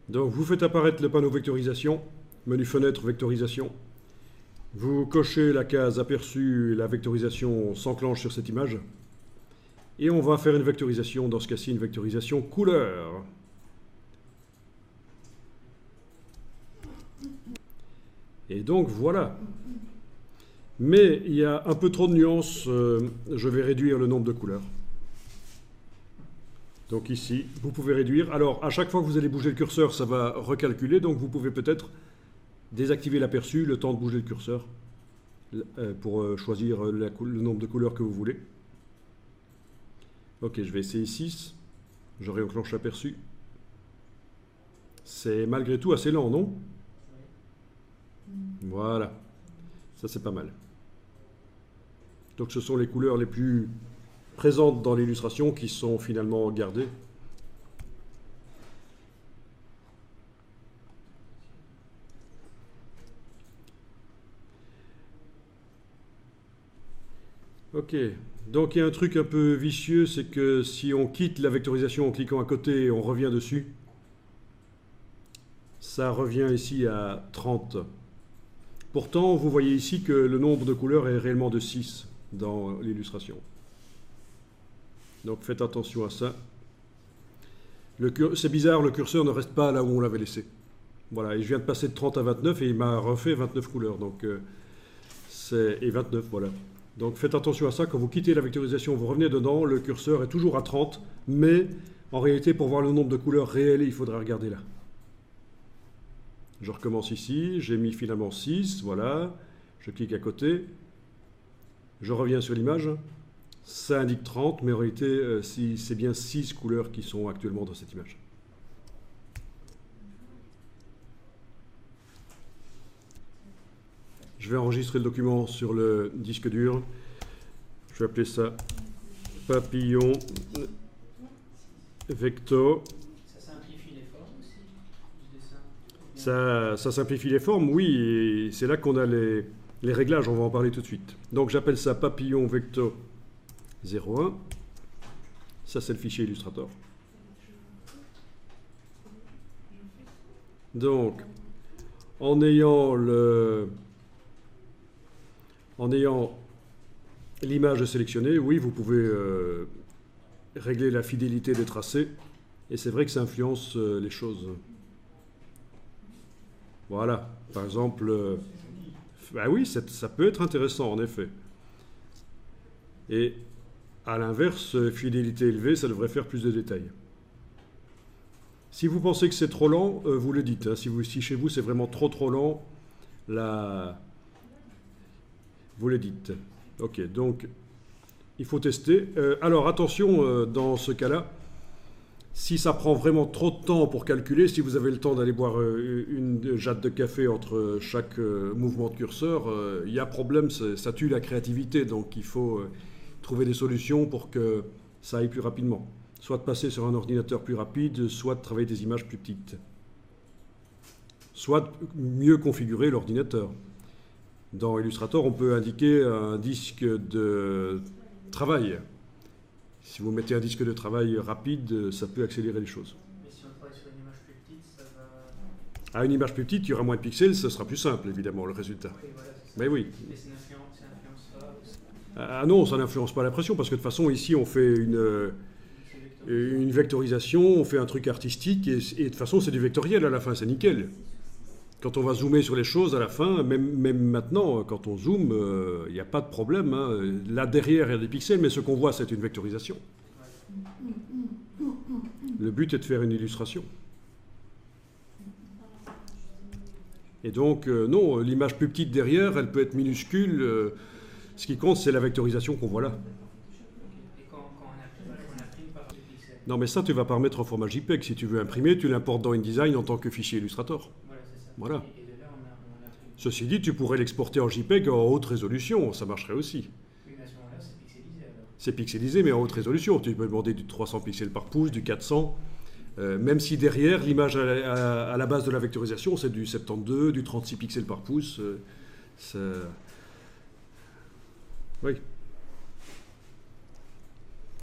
Donc vous faites apparaître le panneau vectorisation, menu fenêtre vectorisation. Vous cochez la case aperçu et la vectorisation s'enclenche sur cette image. Et on va faire une vectorisation, dans ce cas-ci une vectorisation couleur. Et donc voilà. Mais il y a un peu trop de nuances, je vais réduire le nombre de couleurs. Donc ici, vous pouvez réduire. Alors, à chaque fois que vous allez bouger le curseur, ça va recalculer. Donc, vous pouvez peut-être désactiver l'aperçu, le temps de bouger le curseur, pour choisir le nombre de couleurs que vous voulez. Ok, je vais essayer 6. Je réenclenche l'aperçu. C'est malgré tout assez lent, non? Voilà. Ça, c'est pas mal. Donc, ce sont les couleurs les plus présentes dans l'illustration qui sont finalement gardées. Ok, donc il y a un truc un peu vicieux, c'est que si on quitte la vectorisation en cliquant à côté et on revient dessus, ça revient ici à 30. Pourtant, vous voyez ici que le nombre de couleurs est réellement de 6 dans l'illustration. Donc faites attention à ça. C'est bizarre, le curseur ne reste pas là où on l'avait laissé. Voilà, et je viens de passer de 30 à 29 et il m'a refait 29 couleurs. Donc, et 29, voilà. Donc faites attention à ça, quand vous quittez la vectorisation, vous revenez dedans, le curseur est toujours à 30, mais en réalité, pour voir le nombre de couleurs réelles, il faudra regarder là. Je recommence ici, j'ai mis finalement 6, voilà. Je clique à côté, je reviens sur l'image. Ça indique 30, mais en réalité, c'est bien 6 couleurs qui sont actuellement dans cette image. Je vais enregistrer le document sur le disque dur. Je vais appeler ça papillon vecto. Ça simplifie les formes aussi du Ça dessin? simplifie les formes, oui, et c'est là qu'on a les réglages, on va en parler tout de suite. Donc j'appelle ça papillon vecto 01. Ça, c'est le fichier Illustrator. Donc, en ayant l'image sélectionnée, oui, vous pouvez régler la fidélité des tracés. Et c'est vrai que ça influence les choses. Voilà, par exemple, bah oui, ça peut être intéressant, en effet. Et à l'inverse, fidélité élevée, ça devrait faire plus de détails. Si vous pensez que c'est trop lent, vous le dites. Hein. Si chez vous c'est vraiment trop lent, vous le dites. Ok, donc il faut tester. Alors attention, dans ce cas-là, si ça prend vraiment trop de temps pour calculer, si vous avez le temps d'aller boire une jatte de café entre chaque mouvement de curseur, il y a problème, ça tue la créativité. Donc il faut trouver des solutions pour que ça aille plus rapidement. Soit de passer sur un ordinateur plus rapide, soit de travailler des images plus petites. Soit de mieux configurer l'ordinateur. Dans Illustrator, on peut indiquer un disque de travail. Si vous mettez un disque de travail rapide, ça peut accélérer les choses. Mais si on travaille sur une image plus petite, ça va... À une image plus petite, il y aura moins de pixels, ce sera plus simple, évidemment, le résultat. Oui, voilà, c'est ça. Mais oui. Mais ça n'influence pas aussi. Ah non, ça n'influence pas l'impression, parce que de toute façon, ici, on fait une vectorisation, on fait un truc artistique, et de toute façon, c'est du vectoriel à la fin, c'est nickel. Quand on va zoomer sur les choses à la fin, même maintenant, quand on zoome, il n'y a pas de problème. Hein. Là, derrière, il y a des pixels, mais ce qu'on voit, c'est une vectorisation. Le but est de faire une illustration. Et donc, non, l'image plus petite derrière, elle peut être minuscule. Ce qui compte, c'est la vectorisation qu'on voit là. Et quand on imprime par des pixels. Non, mais ça, tu vas pas remettre en format JPEG. Si tu veux imprimer, tu l'importes dans InDesign en tant que fichier Illustrator. Voilà, c'est ça. Voilà. Et de là, on imprime. Ceci dit, tu pourrais l'exporter en JPEG en haute résolution. Ça marcherait aussi. Oui, mais à ce moment-là, c'est pixelisé alors. C'est pixelisé, mais en haute résolution. Tu peux demander du 300 pixels par pouce, du 400. Même si derrière, l'image à la base de la vectorisation, c'est du 72, du 36 pixels par pouce. Oui.